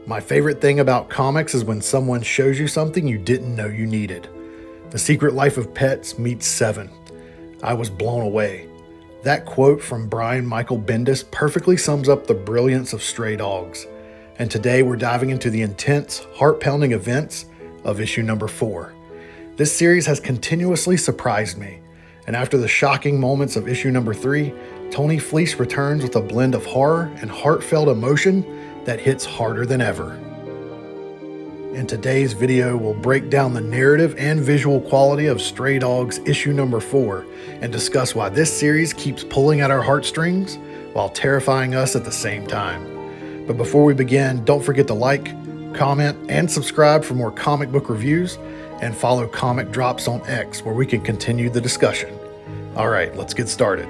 My favorite thing about comics is when someone shows you something you didn't know you needed. The Secret Life of Pets meets 7. I was blown away. That quote from Brian Michael Bendis perfectly sums up the brilliance of Stray Dogs. And today we're diving into the intense, heart-pounding events of issue number 4. This series has continuously surprised me, and after the shocking moments of issue number 3, Tony Fleece returns with a blend of horror and heartfelt emotion that hits harder than ever. In today's video, we'll break down the narrative and visual quality of Stray Dogs issue number 4 and discuss why this series keeps pulling at our heartstrings while terrifying us at the same time. But before we begin, don't forget to like, comment, and subscribe for more comic book reviews, and follow Comic Drops on X where we can continue the discussion. Alright, let's get started.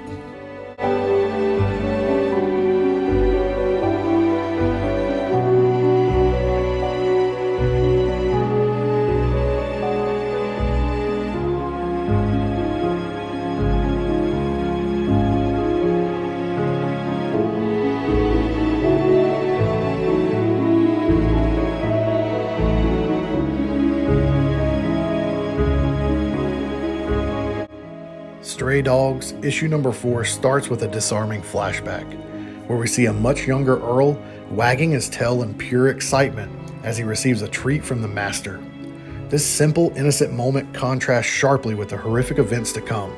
Stray Dogs issue number 4 starts with a disarming flashback, where we see a much younger Earl wagging his tail in pure excitement as he receives a treat from the Master. This simple, innocent moment contrasts sharply with the horrific events to come.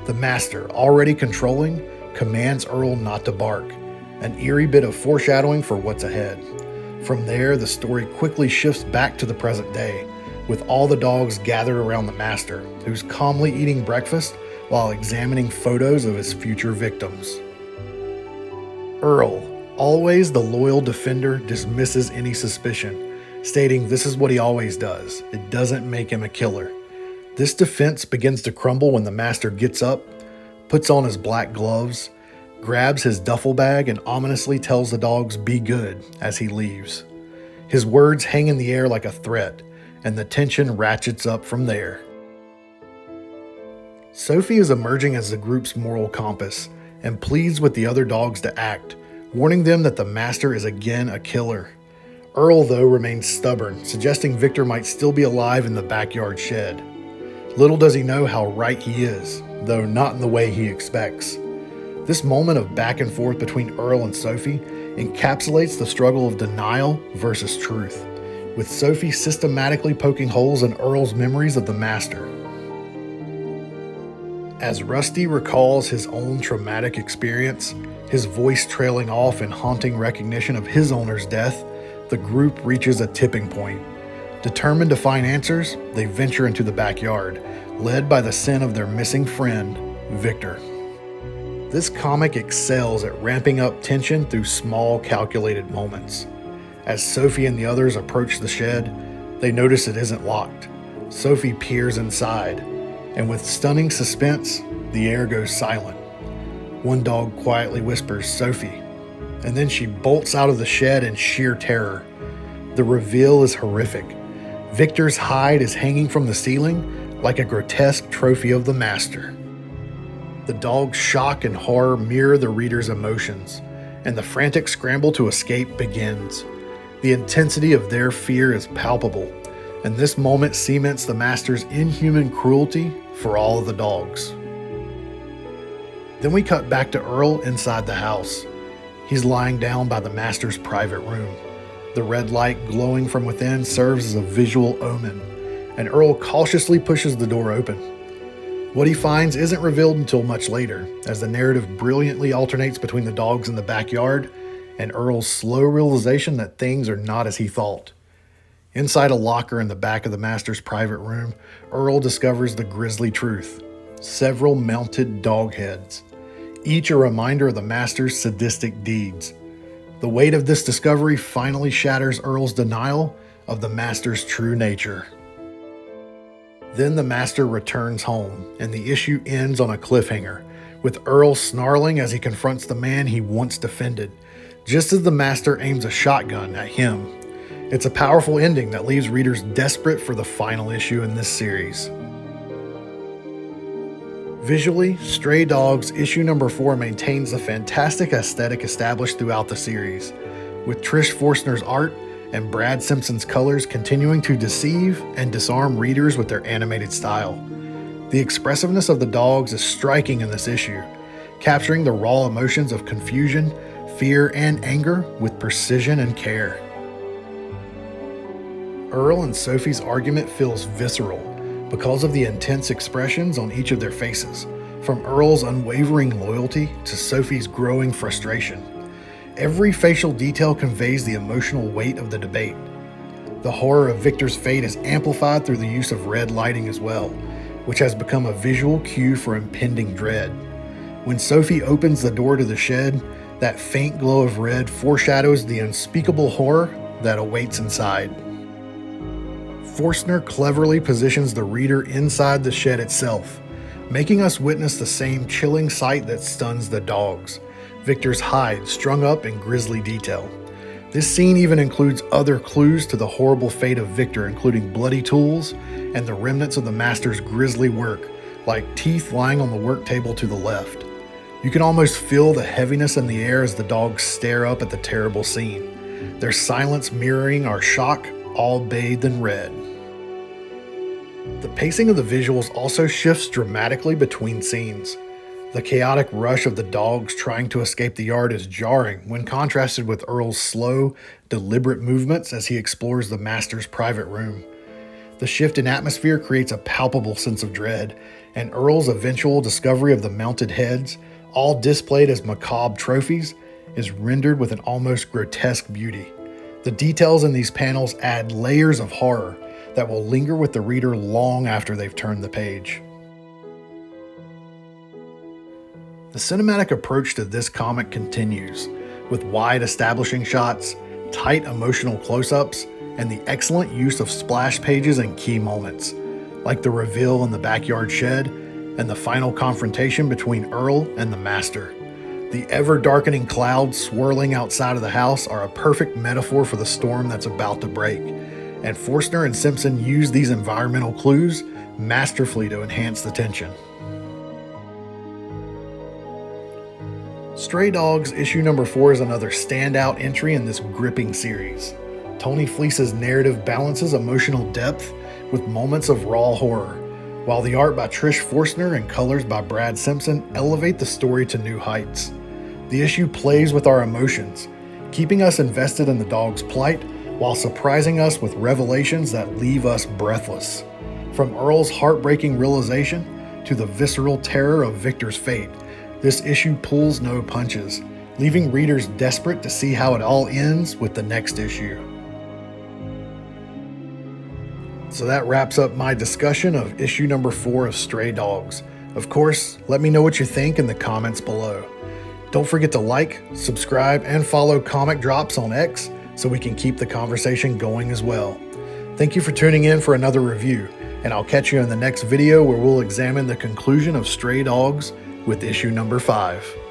The Master, already controlling, commands Earl not to bark, an eerie bit of foreshadowing for what's ahead. From there, the story quickly shifts back to the present day, with all the dogs gathered around the Master, who's calmly eating breakfast while examining photos of his future victims. Earl, always the loyal defender, dismisses any suspicion, stating this is what he always does. It doesn't make him a killer. This defense begins to crumble when the Master gets up, puts on his black gloves, grabs his duffel bag, and ominously tells the dogs be good as he leaves. His words hang in the air like a threat, and the tension ratchets up from there. Sophie is emerging as the group's moral compass and pleads with the other dogs to act, warning them that the Master is again a killer. Earl, though, remains stubborn, suggesting Victor might still be alive in the backyard shed. Little does he know how right he is, though not in the way he expects. This moment of back and forth between Earl and Sophie encapsulates the struggle of denial versus truth, with Sophie systematically poking holes in Earl's memories of the Master. As Rusty recalls his own traumatic experience, his voice trailing off in haunting recognition of his owner's death, the group reaches a tipping point. Determined to find answers, they venture into the backyard, led by the scent of their missing friend, Victor. This comic excels at ramping up tension through small, calculated moments. As Sophie and the others approach the shed, they notice it isn't locked. Sophie peers inside, and with stunning suspense, the air goes silent. One dog quietly whispers, "Sophie," and then she bolts out of the shed in sheer terror. The reveal is horrific. Victor's hide is hanging from the ceiling like a grotesque trophy of the Master. The dog's shock and horror mirror the reader's emotions, and the frantic scramble to escape begins. The intensity of their fear is palpable, and this moment cements the Master's inhuman cruelty for all of the dogs. Then we cut back to Earl inside the house. He's lying down by the Master's private room. The red light glowing from within serves as a visual omen, and Earl cautiously pushes the door open. What he finds isn't revealed until much later, as the narrative brilliantly alternates between the dogs in the backyard and Earl's slow realization that things are not as he thought. Inside a locker in the back of the Master's private room, Earl discovers the grisly truth: several mounted dog heads, each a reminder of the Master's sadistic deeds. The weight of this discovery finally shatters Earl's denial of the Master's true nature. Then the Master returns home, and the issue ends on a cliffhanger, with Earl snarling as he confronts the man he once defended, just as the Master aims a shotgun at him. It's a powerful ending that leaves readers desperate for the final issue in this series. Visually, Stray Dogs issue number 4 maintains the fantastic aesthetic established throughout the series, with Trish Forstner's art and Brad Simpson's colors continuing to deceive and disarm readers with their animated style. The expressiveness of the dogs is striking in this issue, capturing the raw emotions of confusion, fear, and anger with precision and care. Earl and Sophie's argument feels visceral because of the intense expressions on each of their faces, from Earl's unwavering loyalty to Sophie's growing frustration. Every facial detail conveys the emotional weight of the debate. The horror of Victor's fate is amplified through the use of red lighting as well, which has become a visual cue for impending dread. When Sophie opens the door to the shed, that faint glow of red foreshadows the unspeakable horror that awaits inside. Forstner cleverly positions the reader inside the shed itself, making us witness the same chilling sight that stuns the dogs, Victor's hide strung up in grisly detail. This scene even includes other clues to the horrible fate of Victor, including bloody tools and the remnants of the master's grisly work, like teeth lying on the work table to the left. You can almost feel the heaviness in the air as the dogs stare up at the terrible scene, their silence mirroring our shock, all bathed in red. The pacing of the visuals also shifts dramatically between scenes. The chaotic rush of the dogs trying to escape the yard is jarring when contrasted with Earl's slow, deliberate movements as he explores the master's private room. The shift in atmosphere creates a palpable sense of dread, and Earl's eventual discovery of the mounted heads, all displayed as macabre trophies, is rendered with an almost grotesque beauty. The details in these panels add layers of horror that will linger with the reader long after they've turned the page. The cinematic approach to this comic continues, with wide establishing shots, tight emotional close-ups, and the excellent use of splash pages and key moments, like the reveal in the backyard shed and the final confrontation between Earl and the Master. The ever-darkening clouds swirling outside of the house are a perfect metaphor for the storm that's about to break, and Forstner and Simpson use these environmental clues masterfully to enhance the tension. Stray Dogs issue number 4 is another standout entry in this gripping series. Tony Fleece's narrative balances emotional depth with moments of raw horror, while the art by Trish Forstner and colors by Brad Simpson elevate the story to new heights. The issue plays with our emotions, keeping us invested in the dog's plight while surprising us with revelations that leave us breathless. From Earl's heartbreaking realization to the visceral terror of Victor's fate, this issue pulls no punches, leaving readers desperate to see how it all ends with the next issue. So that wraps up my discussion of issue number 4 of Stray Dogs. Of course, let me know what you think in the comments below. Don't forget to like, subscribe, and follow Comic Drops on X so we can keep the conversation going as well. Thank you for tuning in for another review, and I'll catch you in the next video where we'll examine the conclusion of Stray Dogs with issue number 5.